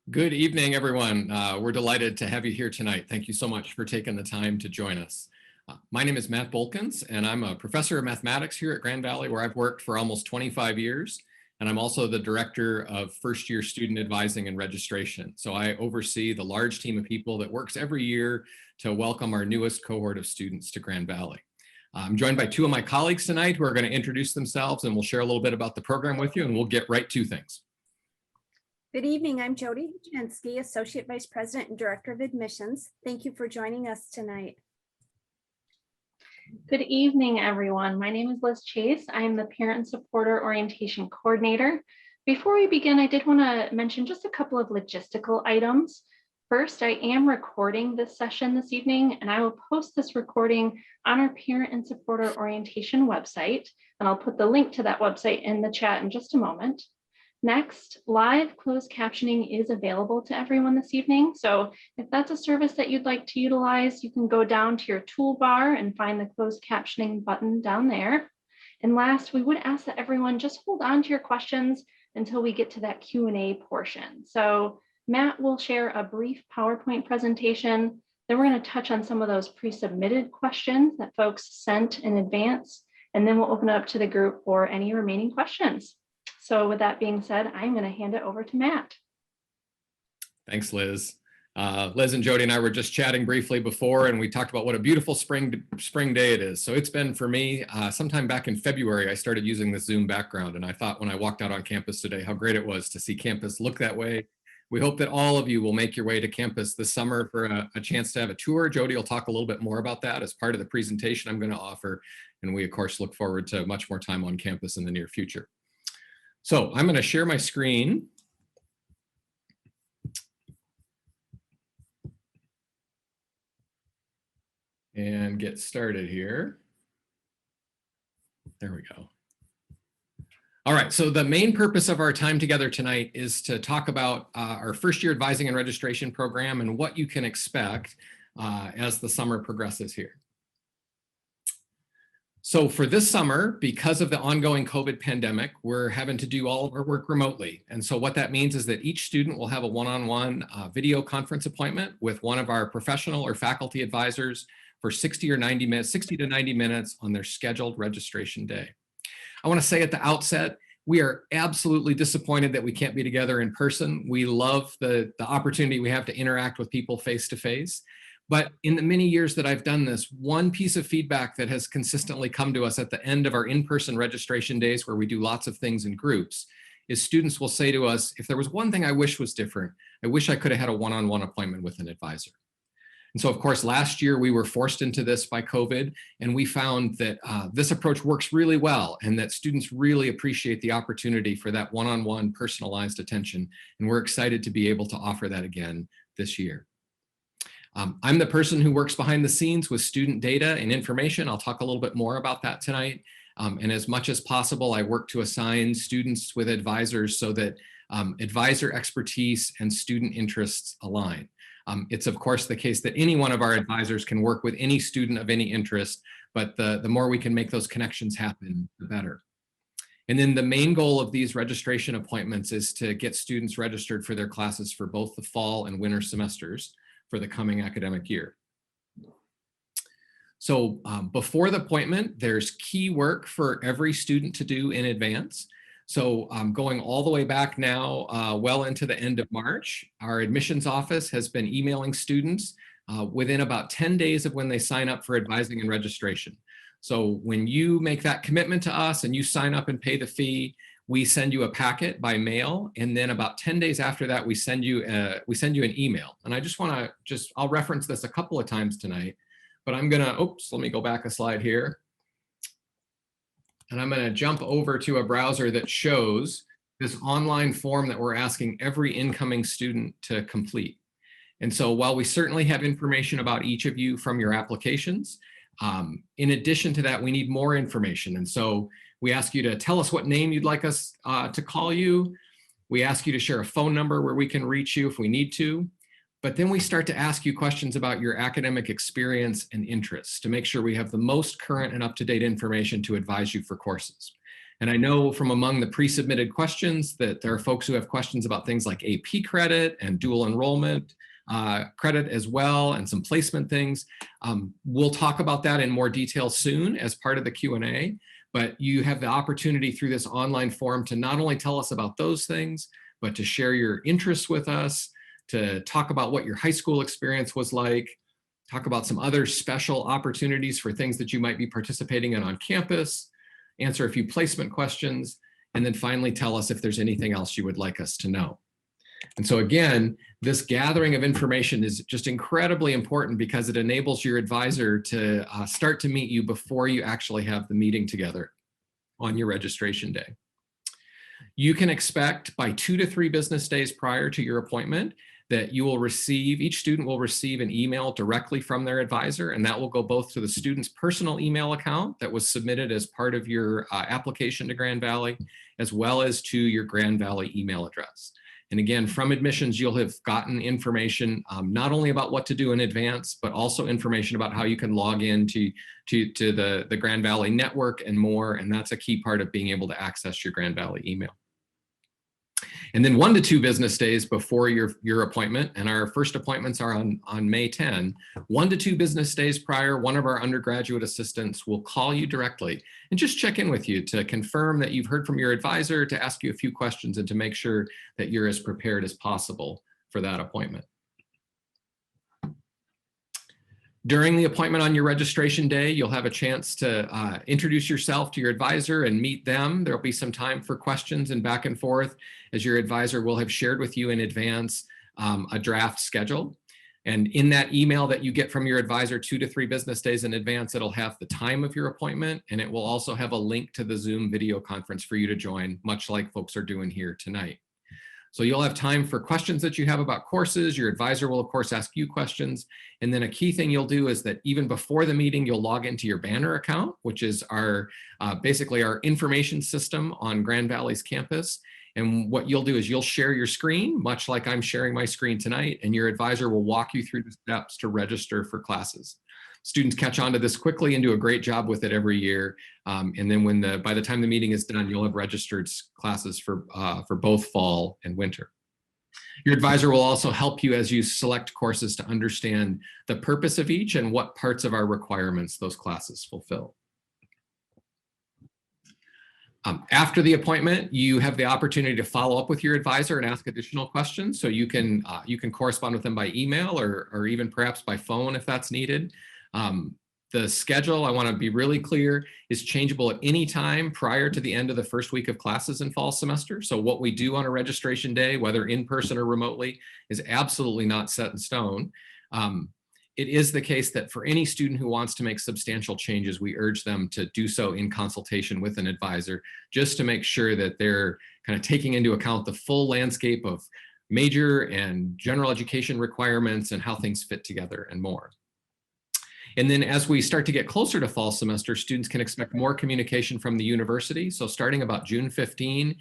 Good evening, everyone. We're delighted to have you here tonight. Thank you so much for taking the time to join us. My name is Matt Bolkins, and I'm a professor of mathematics here at Grand Valley, where I've worked for almost 25 years. And I'm also the director of first-year student advising and registration. So I oversee the large team of people that works every year to welcome our newest cohort of students to Grand Valley. I'm joined by two of my colleagues tonight who are going to introduce themselves, and we'll share a little bit about the program with you, and we'll get right to things. Good evening, I'm Jody Jansky, Associate Vice President and Director of Admissions. Thank you for joining us tonight. Good evening, everyone. My name is Liz Chase. I am the Parent and Supporter Orientation Coordinator. Before we begin, I did want to mention just a couple of logistical items. First, I am recording this session this evening, and I will post this recording on our Parent and Supporter Orientation website, and I'll put the link to that website in the chat in just a moment. Next, live closed captioning is available to everyone this evening. So if that's a service that you'd like to utilize, you can go down to your toolbar and find the closed captioning button down there. And last, we would ask that everyone just hold on to your questions until we get to that Q&A portion. So Matt will share a brief PowerPoint presentation. Then we're going to touch on some of those pre-submitted questions that folks sent in advance. And then we'll open it up to the group for any remaining questions. So with that being said, I'm going to hand it over to Matt. Thanks, Liz. Liz and Jody and I were just chatting briefly before, and we talked about what a beautiful spring day it is. So it's been for me, sometime back in February, I started using the Zoom background, and I thought when I walked out on campus today, how great it was to see campus look that way. We hope that all of you will make your way to campus this summer for a chance to have a tour. Jody will talk a little bit more about that as part of the presentation I'm going to offer. And we, of course, look forward to much more time on campus in the near future. So I'm going to share my screen. And get started here. There we go. All right, so the main purpose of our time together tonight is to talk about our first year advising and registration program and what you can expect as the summer progresses here. So for this summer, because of the ongoing COVID pandemic, we're having to do all of our work remotely. And so what that means is that each student will have a one-on-one video conference appointment with one of our professional or faculty advisors for 60 to 90 minutes on their scheduled registration day. I want to say at the outset, we are absolutely disappointed that we can't be together in person. We love the opportunity we have to interact with people face to face. But in the many years that I've done this, one piece of feedback that has consistently come to us at the end of our in-person registration days, where we do lots of things in groups, is students will say to us, if there was one thing I wish was different, I wish I could have had a one-on-one appointment with an advisor. And so, of course, last year we were forced into this by COVID, and we found that this approach works really well and that students really appreciate the opportunity for that one-on-one personalized attention. And we're excited to be able to offer that again this year. I'm the person who works behind the scenes with student data and information. I'll talk a little bit more about that tonight. And as much as possible, I work to assign students with advisors so that advisor expertise and student interests align. It's of course the case that any one of our advisors can work with any student of any interest, but the more we can make those connections happen, the better. And then the main goal of these registration appointments is to get students registered for their classes for both the fall and winter semesters for the coming academic year. So before the appointment, there's key work for every student to do in advance. So going all the way back now, well into the end of March, our admissions office has been emailing students within about 10 days of when they sign up for advising and registration. So when you make that commitment to us and you sign up and pay the fee, we send you a packet by mail, and then about 10 days after that, we send you an email. And I just want to I'll reference this a couple of times tonight, but I'm gonna, let me go back a slide here. And I'm gonna jump over to a browser that shows this online form that we're asking every incoming student to complete. And so while we certainly have information about each of you from your applications, in addition to that, we need more information. And so we ask you to tell us what name you'd like us to call you. We ask you to share a phone number where we can reach you if we need to. But then we start to ask you questions about your academic experience and interests to make sure we have the most current and up-to-date information to advise you for courses. And I know from among the pre-submitted questions that there are folks who have questions about things like AP credit and dual enrollment credit as well, and some placement things. We'll talk about that in more detail soon as part of the Q&A, but you have the opportunity through this online forum to not only tell us about those things, but to share your interests with us, to talk about what your high school experience was like, talk about some other special opportunities for things that you might be participating in on campus, answer a few placement questions, and then finally tell us if there's anything else you would like us to know. And so again, this gathering of information is just incredibly important because it enables your advisor to start to meet you before you actually have the meeting together on your registration day. You can expect by 2 to 3 business days prior to your appointment that you will receive, each student will receive an email directly from their advisor, and that will go both to the student's personal email account that was submitted as part of your application to Grand Valley, as well as to your Grand Valley email address. And again, from admissions, you'll have gotten information not only about what to do in advance, but also information about how you can log in to the Grand Valley network and more. And that's a key part of being able to access your Grand Valley email. And then 1 to 2 business days before your appointment, and our first appointments are on May 10, 1 to 2 business days prior, one of our undergraduate assistants will call you directly and just check in with you to confirm that you've heard from your advisor, to ask you a few questions, and to make sure that you're as prepared as possible for that appointment. During the appointment on your registration day, you'll have a chance to introduce yourself to your advisor and meet them. There'll be some time for questions and back and forth, as your advisor will have shared with you in advance a draft schedule. And in that email that you get from your advisor 2 to 3 business days in advance, it'll have the time of your appointment, and it will also have a link to the Zoom video conference for you to join, much like folks are doing here tonight. So you'll have time for questions that you have about courses. Your advisor will, of course, ask you questions. And then a key thing you'll do is that even before the meeting, you'll log into your Banner account, which is our basically our information system on Grand Valley's campus. And what you'll do is you'll share your screen, much like I'm sharing my screen tonight, and your advisor will walk you through the steps to register for classes. Students catch on to this quickly and do a great job with it every year. And then by the time the meeting is done, you'll have registered classes for both fall and winter. Your advisor will also help you as you select courses to understand the purpose of each and what parts of our requirements those classes fulfill. After the appointment, you have the opportunity to follow up with your advisor and ask additional questions. So you can correspond with them by email or even perhaps by phone if that's needed. The schedule, I want to be really clear, is changeable at any time prior to the end of the first week of classes in fall semester. So what we do on a registration day, whether in person or remotely, is absolutely not set in stone. It is the case that for any student who wants to make substantial changes, we urge them to do so in consultation with an advisor, just to make sure that they're kind of taking into account the full landscape of major and general education requirements and how things fit together and more. And then as we start to get closer to fall semester, students can expect more communication from the university. So starting about June 15,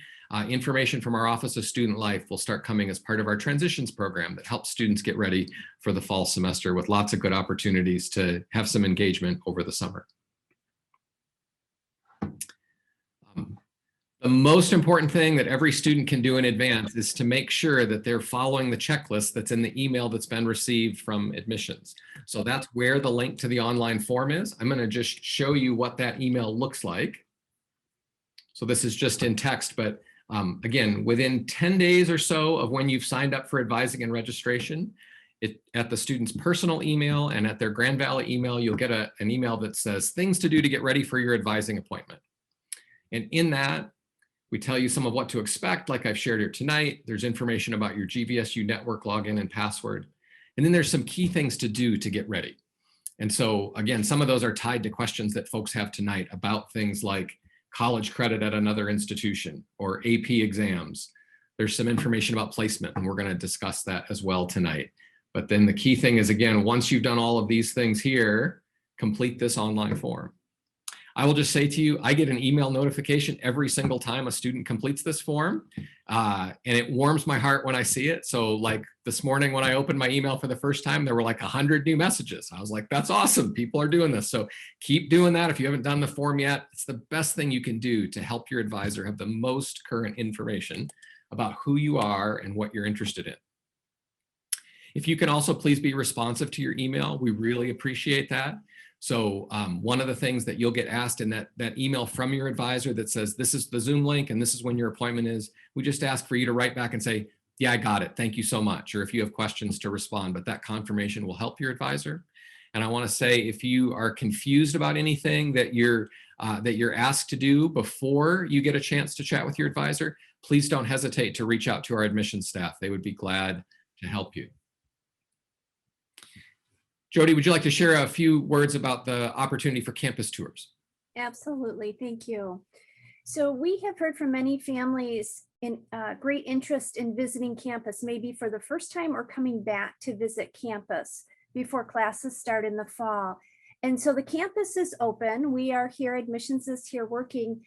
information from our Office of Student Life will start coming as part of our transitions program that helps students get ready for the fall semester, with lots of good opportunities to have some engagement over the summer. The most important thing that every student can do in advance is to make sure that they're following the checklist that's in the email that's been received from admissions. So that's where the link to the online form is. I'm going to just show you what that email looks like. So this is just in text, but again, within 10 days or so of when you've signed up for advising and registration, at the student's personal email and at their Grand Valley email, you'll get an email that says things to do to get ready for your advising appointment. And in that, we tell you some of what to expect, like I've shared here tonight. There's information about your GVSU network login and password. And then there's some key things to do to get ready. And so again, some of those are tied to questions that folks have tonight about things like college credit at another institution or AP exams. There's some information about placement, and we're going to discuss that as well tonight. But then the key thing is, again, once you've done all of these things here, complete this online form. I will just say to you, I get an email notification every single time a student completes this form, and it warms my heart when I see it. So like this morning when I opened my email for the first time, there were like 100 new messages. I was like, that's awesome. People are doing this. So keep doing that. If you haven't done the form yet, it's the best thing you can do to help your advisor have the most current information about who you are and what you're interested in. If you can also please be responsive to your email, we really appreciate that. So one of the things that you'll get asked in that email from your advisor that says, this is the Zoom link and this is when your appointment is, we just ask for you to write back and say, yeah, I got it. Thank you so much. Or if you have questions to respond, but that confirmation will help your advisor. And I want to say, if you are confused about anything that you're asked to do before you get a chance to chat with your advisor, please don't hesitate to reach out to our admissions staff. They would be glad to help you. Jody, would you like to share a few words about the opportunity for campus tours? Absolutely, thank you. So we have heard from many families in great interest in visiting campus, maybe for the first time or coming back to visit campus before classes start in the fall. And so the campus is open. We are here, admissions is here working,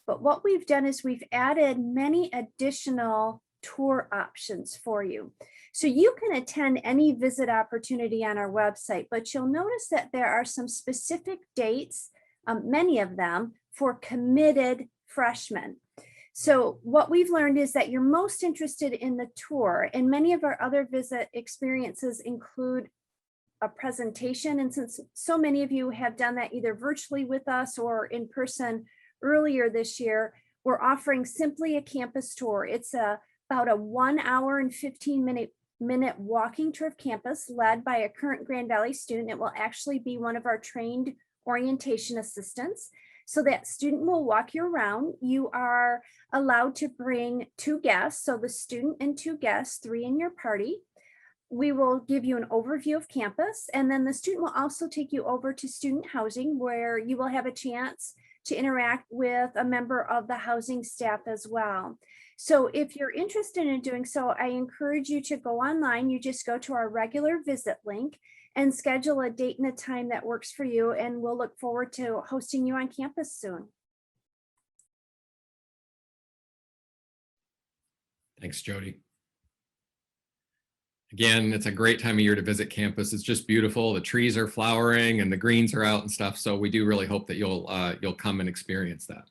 but what we've done is we've added many additional tour options for you. So you can attend any visit opportunity on our website, but you'll notice that there are some specific dates, many of them, for committed freshmen. So what we've learned is that you're most interested in the tour, and many of our other visit experiences include a presentation. And since so many of you have done that either virtually with us or in person earlier this year, we're offering simply a campus tour. It's about a 1 hour and 15 minute walking tour of campus led by a current Grand Valley student. It will actually be one of our trained orientation assistants. So that student will walk you around. You are allowed to bring 2 guests. So the student and 2 guests, 3 in your party. We will give you an overview of campus, and then the student will also take you over to student housing, where you will have a chance to interact with a member of the housing staff as well. So if you're interested in doing so, I encourage you to go online. You just go to our regular visit link and schedule a date and a time that works for you, and we'll look forward to hosting you on campus soon. Thanks, Jody. Again, it's a great time of year to visit campus. It's just beautiful. The trees are flowering and the greens are out and stuff. So we do really hope that you'll come and experience that.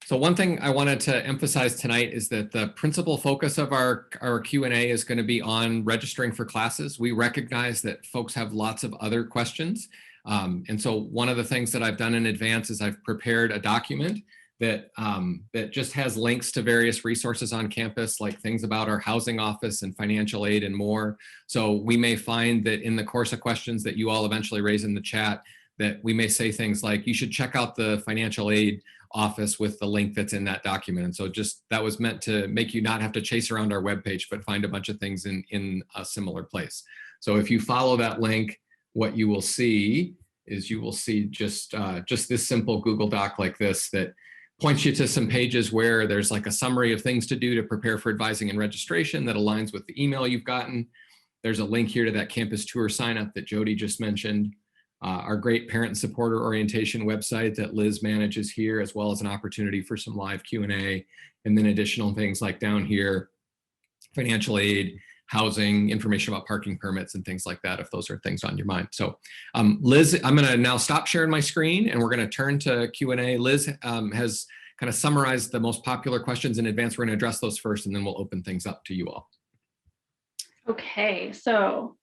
So one thing I wanted to emphasize tonight is that the principal focus of our Q&A is going to be on registering for classes. We recognize that folks have lots of other questions. And so one of the things that I've done in advance is I've prepared a document that just has links to various resources on campus, like things about our housing office and financial aid and more. So we may find that in the course of questions that you all eventually raise in the chat, that we may say things like, you should check out the financial aid office with the link that's in that document. And so just that was meant to make you not have to chase around our webpage, but find a bunch of things in a similar place. So if you follow that link, what you will see is you will see just this simple Google Doc like this that points you to some pages where there's like a summary of things to do to prepare for advising and registration that aligns with the email you've gotten. There's a link here to that campus tour sign up that Jody just mentioned. Our great parent and supporter orientation website that Liz manages here, as well as an opportunity for some live Q&A, and then additional things like down here, financial aid, housing, information about parking permits and things like that, if those are things on your mind. So Liz, I'm gonna now stop sharing my screen and we're gonna turn to Q&A. Liz has kind of summarized the most popular questions in advance. We're gonna address those first and then we'll open things up to you all. Okay, so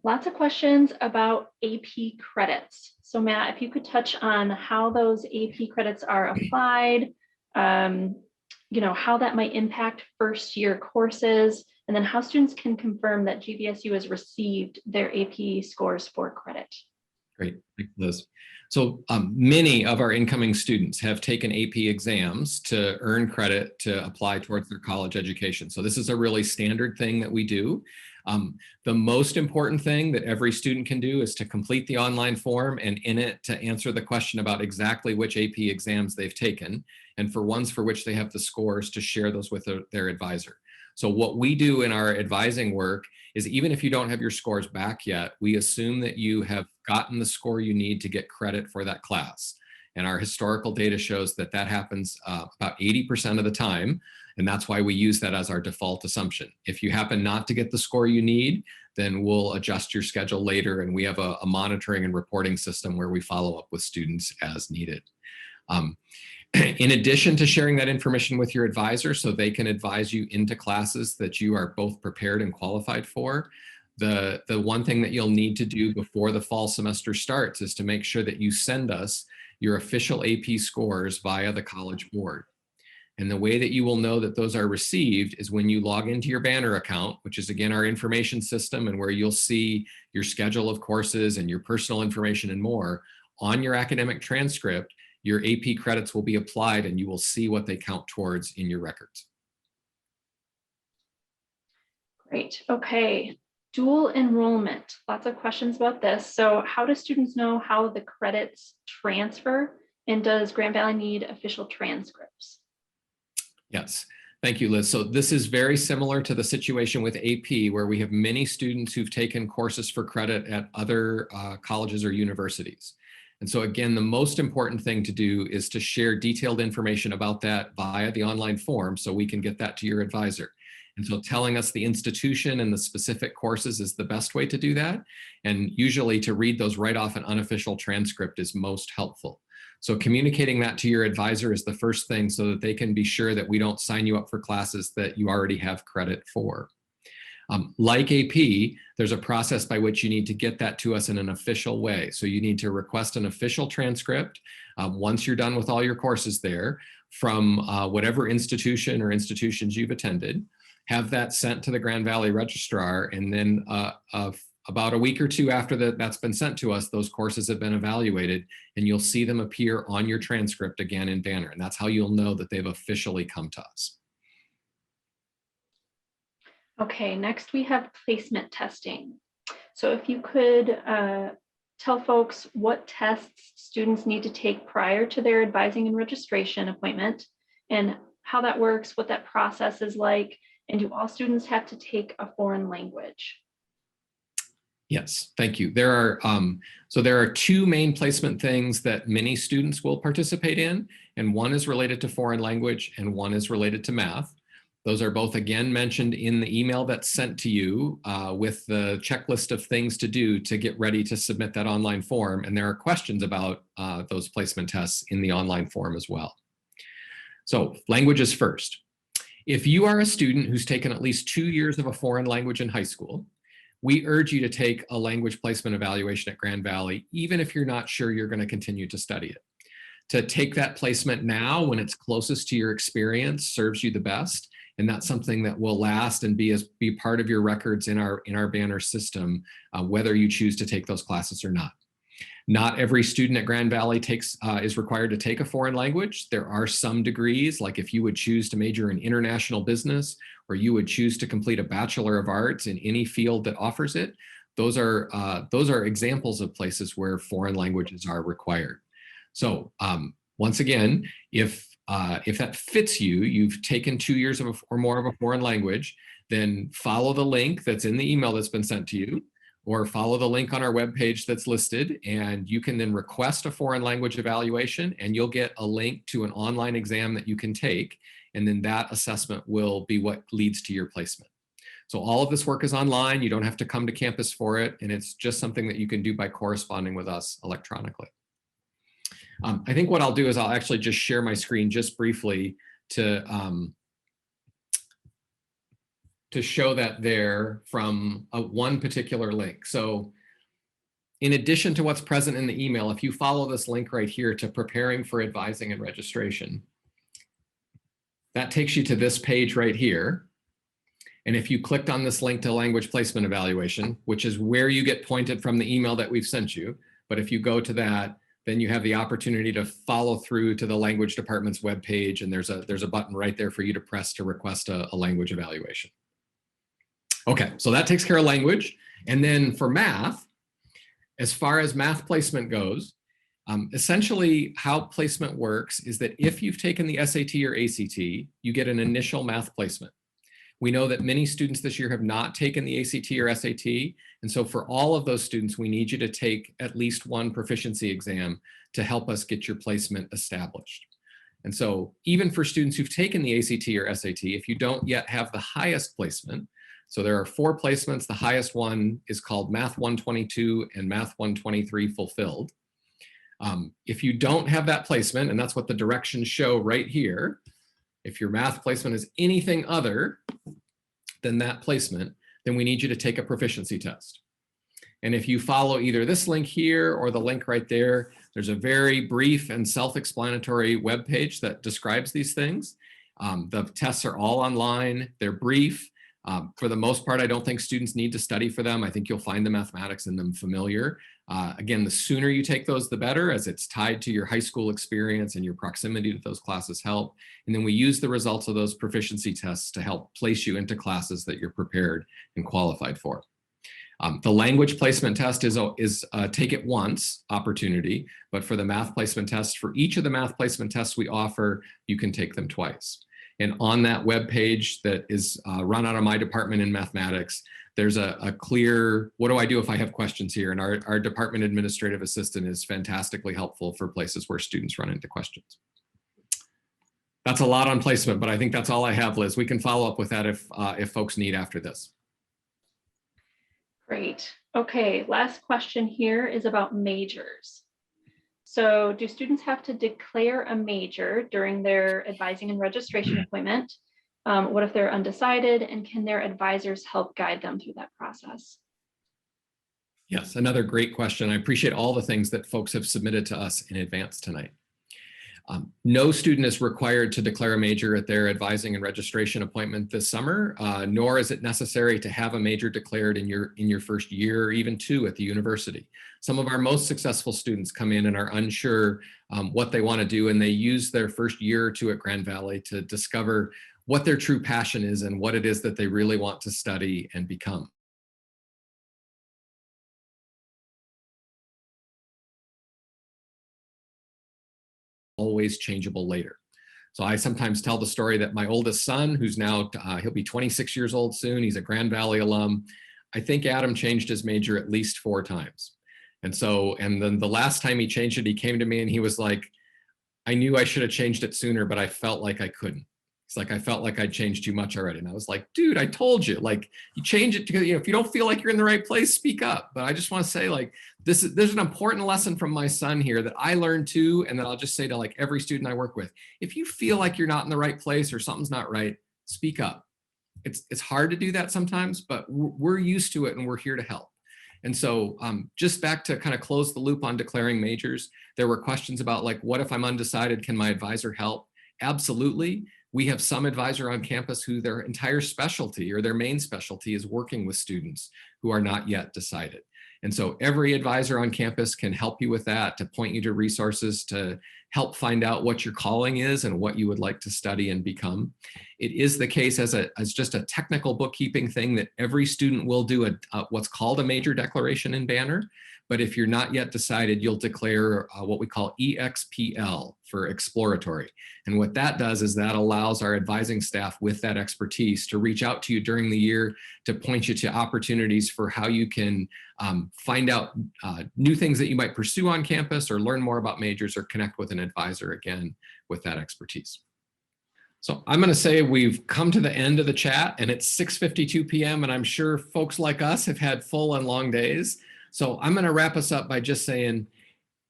lots of questions about AP credits. So Matt, if you could touch on how those AP credits are applied, you know, how that might impact first year courses, and then how students can confirm that GVSU has received their AP scores for credit. Great, thanks, Liz. So many of our incoming students have taken AP exams to earn credit to apply towards their college education. So this is a really standard thing that we do. The most important thing that every student can do is to complete the online form and in it to answer the question about exactly which AP exams they've taken, and for ones for which they have the scores to share those with their advisor. So what we do in our advising work is, even if you don't have your scores back yet, we assume that you have gotten the score you need to get credit for that class. And our historical data shows that that happens about 80% of the time. And that's why we use that as our default assumption. If you happen not to get the score you need, then we'll adjust your schedule later. And we have a monitoring and reporting system where we follow up with students as needed. In addition to sharing that information with your advisor so they can advise you into classes that you are both prepared and qualified for, the one thing that you'll need to do before the fall semester starts is to make sure that you send us your official AP scores via the College Board. And the way that you will know that those are received is when you log into your Banner account, which is again our information system and where you'll see your schedule of courses and your personal information and more. On your academic transcript, your AP credits will be applied and you will see what they count towards in your records. Great. Okay. Dual enrollment. Lots of questions about this. So how do students know how the credits transfer? And does Grand Valley need official transcripts? Yes, thank you, Liz. So this is very similar to the situation with AP, where we have many students who've taken courses for credit at other colleges or universities. And so again, the most important thing to do is to share detailed information about that via the online form so we can get that to your advisor. And so telling us the institution and the specific courses is the best way to do that. And usually to read those right off an unofficial transcript is most helpful. So communicating that to your advisor is the first thing so that they can be sure that we don't sign you up for classes that you already have credit for. Like AP, there's a process by which you need to get that to us in an official way. So you need to request an official transcript once you're done with all your courses there from whatever institution or institutions you've attended. Have that sent to the Grand Valley Registrar, and then about a week or two after that's been sent to us, those courses have been evaluated and you'll see them appear on your transcript again in Banner. And that's how you'll know that they've officially come to us. Okay, next we have placement testing. So if you could tell folks what tests students need to take prior to their advising and registration appointment and how that works, what that process is like, and do all students have to take a foreign language? Yes, thank you. There are two main placement things that many students will participate in, and one is related to foreign language and one is related to math. Those are both again mentioned in the email that's sent to you with the checklist of things to do to get ready to submit that online form. And there are questions about those placement tests in the online form as well. So languages first. If you are a student who's taken at least 2 years of a foreign language in high school, we urge you to take a language placement evaluation at Grand Valley, even if you're not sure you're going to continue to study it. To take that placement now when it's closest to your experience serves you the best. And that's something that will last and be part of your records in our Banner system, whether you choose to take those classes or not. Not every student at Grand Valley is required to take a foreign language. There are some degrees, like if you would choose to major in international business, or you would choose to complete a Bachelor of Arts in any field that offers it. Those are examples of places where foreign languages are required. So once again, if that fits you, you've taken 2 years or more of a foreign language, then follow the link that's in the email that's been sent to you, or follow the link on our webpage that's listed, and you can then request a foreign language evaluation and you'll get a link to an online exam that you can take. And then that assessment will be what leads to your placement. So all of this work is online. You don't have to come to campus for it. And it's just something that you can do by corresponding with us electronically. I think what I'll do is I'll actually just share my screen just briefly to show that there from one particular link. So in addition to what's present in the email, if you follow this link right here to preparing for advising and registration, that takes you to this page right here. And if you clicked on this link to language placement evaluation, which is where you get pointed from the email that we've sent you, but if you go to that, then you have the opportunity to follow through to the language department's webpage, and there's a button right there for you to press to request a language evaluation. Okay, so that takes care of language. And then for math, as far as math placement goes, essentially how placement works is that if you've taken the SAT or ACT, you get an initial math placement. We know that many students this year have not taken the ACT or SAT. And so for all of those students, we need you to take at least one proficiency exam to help us get your placement established. And so even for students who've taken the ACT or SAT, if you don't yet have the highest placement, so there are 4 placements, the highest one is called Math 122 and Math 123 fulfilled. If you don't have that placement, and that's what the directions show right here, if your math placement is anything other than that placement, then we need you to take a proficiency test. And if you follow either this link here or the link right there, there's a very brief and self-explanatory web page that describes these things. The tests are all online, they're brief. For the most part, I don't think students need to study for them. I think you'll find the mathematics in them familiar. Again, the sooner you take those, the better, as it's tied to your high school experience and your proximity to those classes help. And then we use the results of those proficiency tests to help place you into classes that you're prepared and qualified for. The language placement test is a take it once opportunity, but for the math placement test, for each of the math placement tests we offer, you can take them twice. And on that web page that is run out of my department in mathematics, there's a clear, what do I do if I have questions here? And our department administrative assistant is fantastically helpful for places where students run into questions. That's a lot on placement, but I think that's all I have, Liz. We can follow up with that if folks need after this. Great. Okay, last question here is about majors. So do students have to declare a major during their advising and registration appointment? What if they're undecided, and can their advisors help guide them through that process? Yes, another great question. I appreciate all the things that folks have submitted to us in advance tonight. No student is required to declare a major at their advising and registration appointment this summer, nor is it necessary to have a major declared in your first year or even 2 at the university. Some of our most successful students come in and are unsure what they want to do, and they use their first year or 2 at Grand Valley to discover what their true passion is and what it is that they really want to study and become. Always changeable later. So I sometimes tell the story that my oldest son, who's now, he'll be 26 years old soon, he's a Grand Valley alum. I think Adam changed his major at least 4 times. And then the last time he changed it, he came to me and he was like, I knew I should have changed it sooner, but I felt like I couldn't. It's like, I felt like I'd changed too much already. And I was like, dude, I told you, like, you change it because, if you don't feel like you're in the right place, speak up. But I just want to say, like, there's an important lesson from my son here that I learned too. And that I'll just say to like every student I work with, if you feel like you're not in the right place or something's not right, speak up. It's hard to do that sometimes, but we're used to it and we're here to help. And so just back to kind of close the loop on declaring majors, there were questions about like, what if I'm undecided? Can my advisor help? Absolutely. We have some advisor on campus who their entire specialty or their main specialty is working with students who are not yet decided. And so every advisor on campus can help you with that, to point you to resources, to help find out what your calling is and what you would like to study and become. It is the case as just a technical bookkeeping thing that every student will do what's called a major declaration in Banner. But if you're not yet decided, you'll declare what we call EXPL for exploratory. And what that does is that allows our advising staff with that expertise to reach out to you during the year to point you to opportunities for how you can find out new things that you might pursue on campus, or learn more about majors, or connect with an advisor again with that expertise. So I'm going to say we've come to the end of the chat, and it's 6:52 p.m. and I'm sure folks like us have had full and long days. So I'm going to wrap us up by just saying,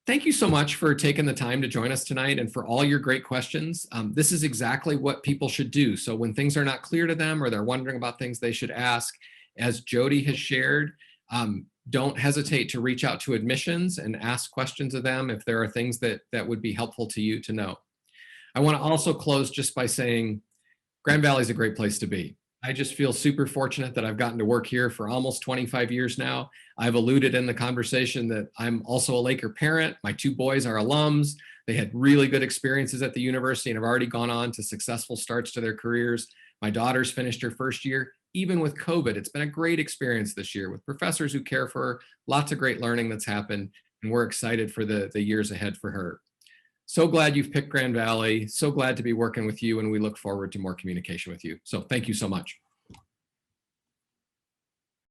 thank you so much for taking the time to join us tonight and for all your great questions. This is exactly what people should do. So when things are not clear to them or they're wondering about things they should ask, as Jody has shared, don't hesitate to reach out to admissions and ask questions of them if there are things that would be helpful to you to know. I want to also close just by saying Grand Valley is a great place to be. I just feel super fortunate that I've gotten to work here for almost 25 years now. I've alluded in the conversation that I'm also a Laker parent. My 2 boys are alums. They had really good experiences at the university and have already gone on to successful starts to their careers. My daughter's finished her first year. Even with COVID, it's been a great experience this year with professors who care for her, lots of great learning that's happened, and we're excited for the years ahead for her. So glad you've picked Grand Valley. So glad to be working with you, and we look forward to more communication with you. So thank you so much.